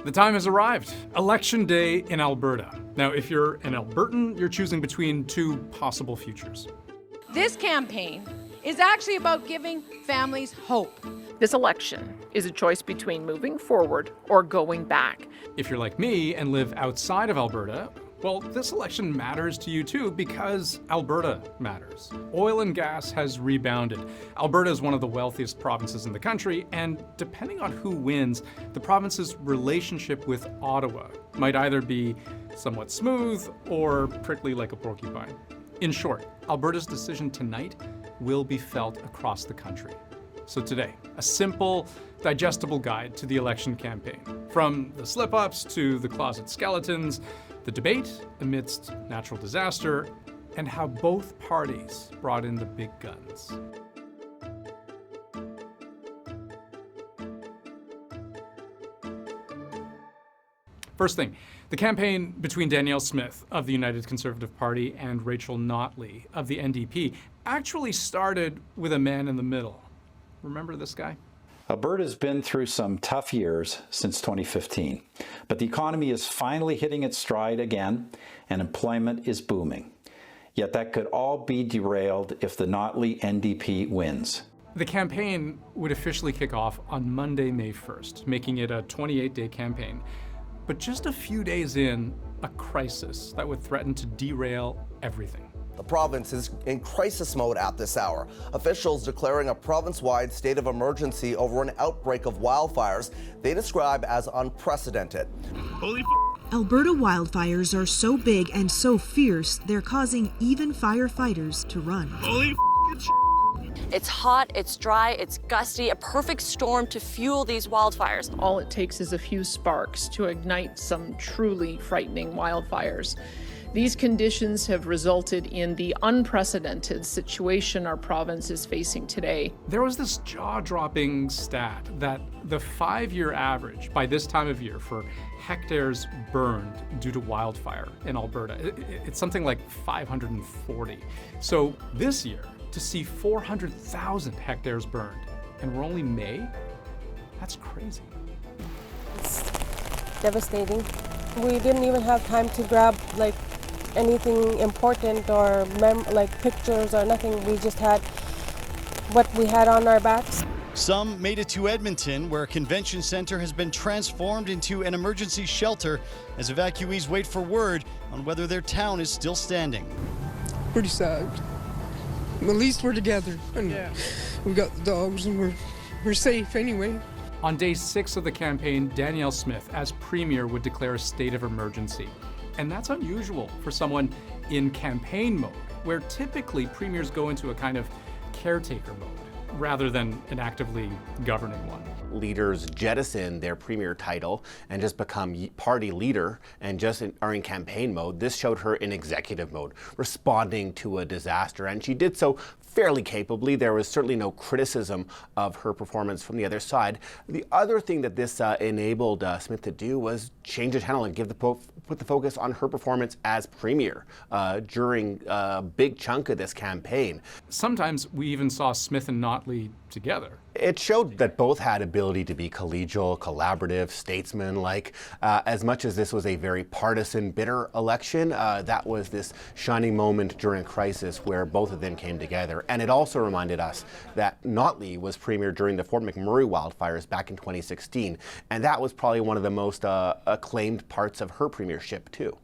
The time has arrived. Election day in Alberta. Now, if you're an Albertan, you're choosing between two possible futures. This campaign is actually about giving families hope. This election is a choice between moving forward or going back. If you're like me and live outside of Alberta, well, this election matters to you too because Alberta matters. Oil and gas has rebounded. Alberta is one of the wealthiest provinces in the country, and depending on who wins, the province's relationship with Ottawa might either be somewhat smooth or prickly like a porcupine. In short, Alberta's decision tonight will be felt across the country. So today, a simple, digestible guide to the election campaign. From the slip-ups to the closet skeletons, the debate amidst natural disaster, and how both parties brought in the big guns. First thing, the campaign between Danielle Smith of the United Conservative Party and Rachel Notley of the NDP actually started with a man in the middle. Remember this guy? Alberta's been through some tough years since 2015, but the economy is finally hitting its stride again, and employment is booming. Yet that could all be derailed if the Notley NDP wins. The campaign would officially kick off on Monday, May 1st, making it a 28-day campaign. But just a few days in, a crisis that would threaten to derail everything. The province is in crisis mode at this hour. Officials declaring a province-wide state of emergency over an outbreak of wildfires they describe as unprecedented. Holy Alberta wildfires are so big and so fierce, they're causing even firefighters to run. Holy It's hot, it's dry, it's gusty, a perfect storm to fuel these wildfires. All it takes is a few sparks to ignite some truly frightening wildfires. These conditions have resulted in the unprecedented situation our province is facing today. There was this jaw-dropping stat that the 5-year average by this time of year for hectares burned due to wildfire in Alberta, it's something like 540. So this year, to see 400,000 hectares burned, and we're only May, that's crazy. It's devastating. We didn't even have time to grab anything important or pictures or nothing. We just had what we had on our backs. Some made it to Edmonton, where a convention center has been transformed into an emergency shelter as evacuees wait for word on whether their town is still standing. Pretty sad. At least we're together, and we've got the dogs, and we're safe anyway. On day 6 of the campaign, Danielle Smith, as Premier, would declare a state of emergency. And that's unusual for someone in campaign mode, where typically premiers go into a kind of caretaker mode rather than an actively governing one. Leaders jettison their premier title and just become party leader and just are in campaign mode. This showed her in executive mode, responding to a disaster, and she did so fairly capably. There was certainly no criticism of her performance from the other side. The other thing that this enabled Smith to do was change the channel and put the focus on her performance as premier during a big chunk of this campaign. Sometimes we even saw Smith and Notley together. It showed that both had ability to be collegial, collaborative, statesman-like. As much as this was a very partisan, bitter election, that was this shining moment during a crisis where both of them came together. And it also reminded us that Notley was premier during the Fort McMurray wildfires back in 2016. And that was probably one of the most acclaimed parts of her premiership, too.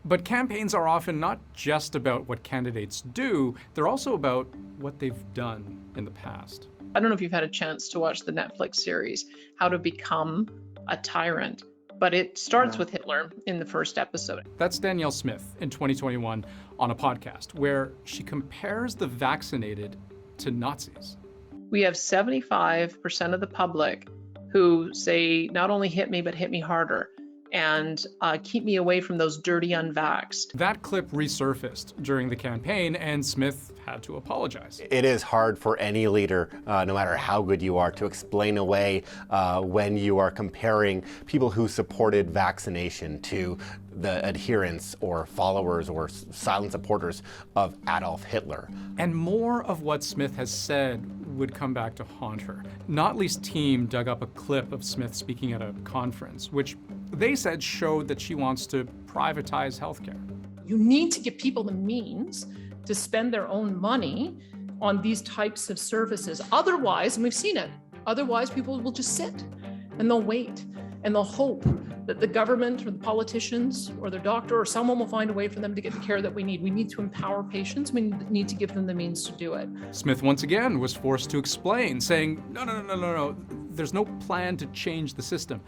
But campaigns are often not just about what candidates do, they're also about what they've done in the past. I don't know if you've had a chance to watch the Netflix series, How to Become a Tyrant, but it starts with Hitler in the first episode. That's Danielle Smith in 2021 on a podcast where she compares the vaccinated to Nazis. We have 75% of the public who say, not only hit me, but hit me harder, and keep me away from those dirty unvaxxed. That clip resurfaced during the campaign, and Smith had to apologize. It is hard for any leader, no matter how good you are, to explain away when you are comparing people who supported vaccination to the adherents or followers or silent supporters of Adolf Hitler. And more of what Smith has said would come back to haunt her. Notley's team dug up a clip of Smith speaking at a conference, which they said showed that she wants to privatize healthcare. You need to give people the means to spend their own money on these types of services. Otherwise, and we've seen it, otherwise people will just sit and they'll wait and they'll hope that the government or the politicians or their doctor or someone will find a way for them to get the care that we need. We need to empower patients. We need to give them the means to do it. Smith once again was forced to explain, saying, no, there's no plan to change the system,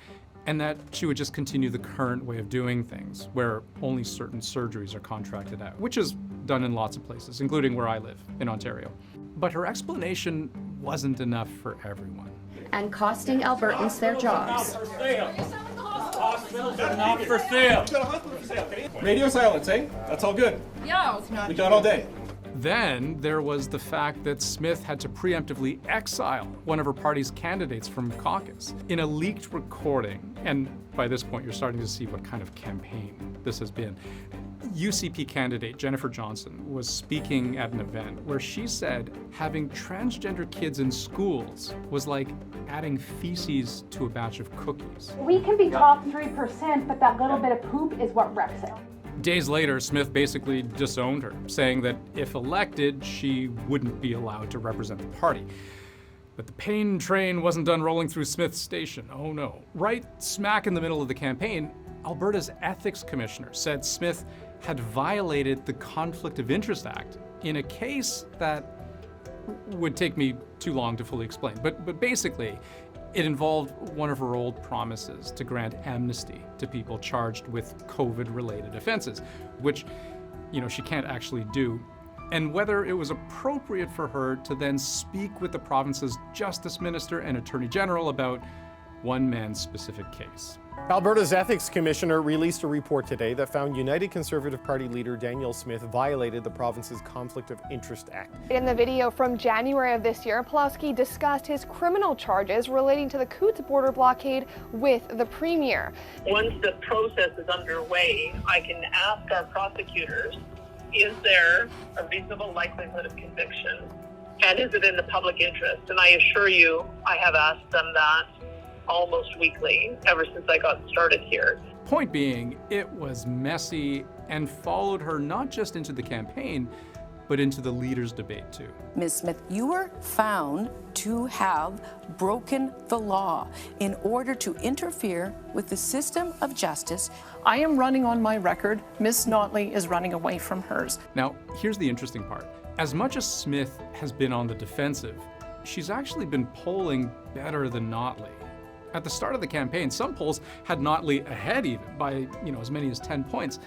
and that she would just continue the current way of doing things, where only certain surgeries are contracted out, which is done in lots of places, including where I live, in Ontario. But her explanation wasn't enough for everyone. And costing Albertans their jobs. Hospitals are not for sale. Radio silence, eh? That's all good. Yeah, it's not. We got all day. Then there was the fact that Smith had to preemptively exile one of her party's candidates from caucus in a leaked recording. And by this point, you're starting to see what kind of campaign this has been. UCP candidate Jennifer Johnson was speaking at an event where she said having transgender kids in schools was like adding feces to a batch of cookies. We can be top 3%, but that little bit of poop is what wrecks it. Days later, Smith basically disowned her, saying that if elected, she wouldn't be allowed to represent the party. But the pain train wasn't done rolling through Smith's station. Oh no. Right smack in the middle of the campaign, Alberta's ethics commissioner said Smith had violated the Conflict of Interest Act in a case that would take me too long to fully explain. But basically, it involved one of her old promises to grant amnesty to people charged with COVID-related offenses, which, she can't actually do, and whether it was appropriate for her to then speak with the province's Justice Minister and Attorney General about one man's specific case. Alberta's Ethics Commissioner released a report today that found United Conservative Party leader Danielle Smith violated the province's Conflict of Interest Act. In the video from January of this year, Pulaski discussed his criminal charges relating to the Coutts border blockade with the Premier. Once the process is underway, I can ask our prosecutors, is there a reasonable likelihood of conviction? And is it in the public interest? And I assure you, I have asked them that almost weekly ever since I got started here. Point being, it was messy and followed her not just into the campaign, but into the leaders' debate too. Ms. Smith, you were found to have broken the law in order to interfere with the system of justice. I am running on my record. Ms. Notley is running away from hers. Now, here's the interesting part. As much as Smith has been on the defensive, she's actually been polling better than Notley. At the start of the campaign, some polls had Notley ahead even by, as many as 10 points.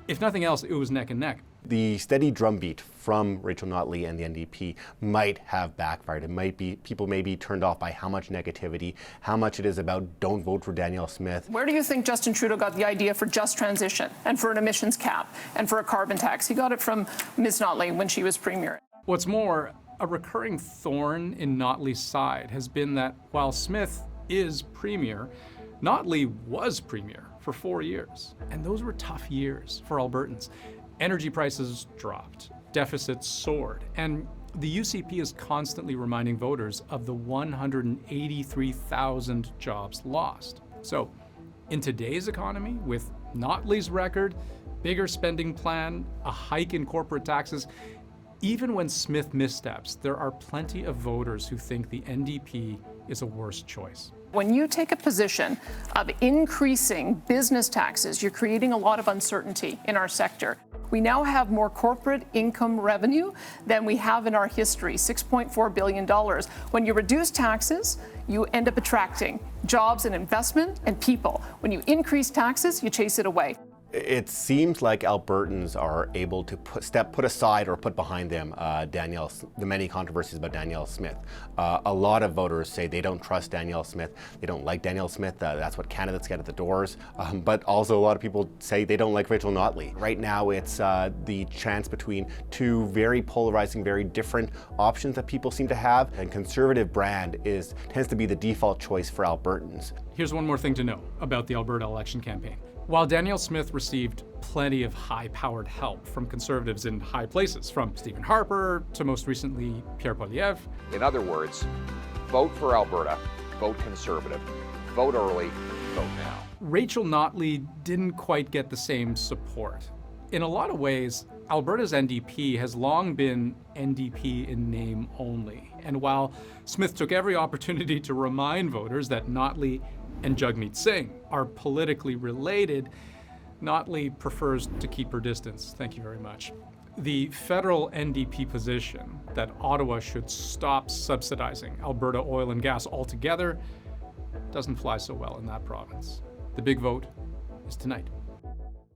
If nothing else, it was neck and neck. The steady drumbeat from Rachel Notley and the NDP might have backfired. It might be, people may be turned off by how much negativity, how much it is about don't vote for Danielle Smith. Where do you think Justin Trudeau got the idea for just transition and for an emissions cap and for a carbon tax? He got it from Ms. Notley when she was Premier. What's more, a recurring thorn in Notley's side has been that while Smith is Premier, Notley was Premier for 4 years. And those were tough years for Albertans. Energy prices dropped, deficits soared, and the UCP is constantly reminding voters of the 183,000 jobs lost. So, in today's economy, with Notley's record, bigger spending plan, a hike in corporate taxes, even when Smith missteps, there are plenty of voters who think the NDP is a worse choice. When you take a position of increasing business taxes, you're creating a lot of uncertainty in our sector. We now have more corporate income revenue than we have in our history, $6.4 billion. When you reduce taxes, you end up attracting jobs and investment and people. When you increase taxes, you chase it away. It seems like Albertans are able to put aside or put behind them the many controversies about Danielle Smith. A lot of voters say they don't trust Danielle Smith. They don't like Danielle Smith. That's what candidates get at the doors. But also a lot of people say they don't like Rachel Notley. Right now it's the chance between two very polarizing, very different options that people seem to have. And conservative brand tends to be the default choice for Albertans. Here's one more thing to know about the Alberta election campaign. While Danielle Smith received plenty of high-powered help from Conservatives in high places, from Stephen Harper to most recently Pierre Poilievre. In other words, vote for Alberta, vote Conservative, vote early, vote now. Rachel Notley didn't quite get the same support. In a lot of ways, Alberta's NDP has long been NDP in name only. And while Smith took every opportunity to remind voters that Notley and Jagmeet Singh are politically related, Notley prefers to keep her distance. Thank you very much. The federal NDP position that Ottawa should stop subsidizing Alberta oil and gas altogether doesn't fly so well in that province. The big vote is tonight.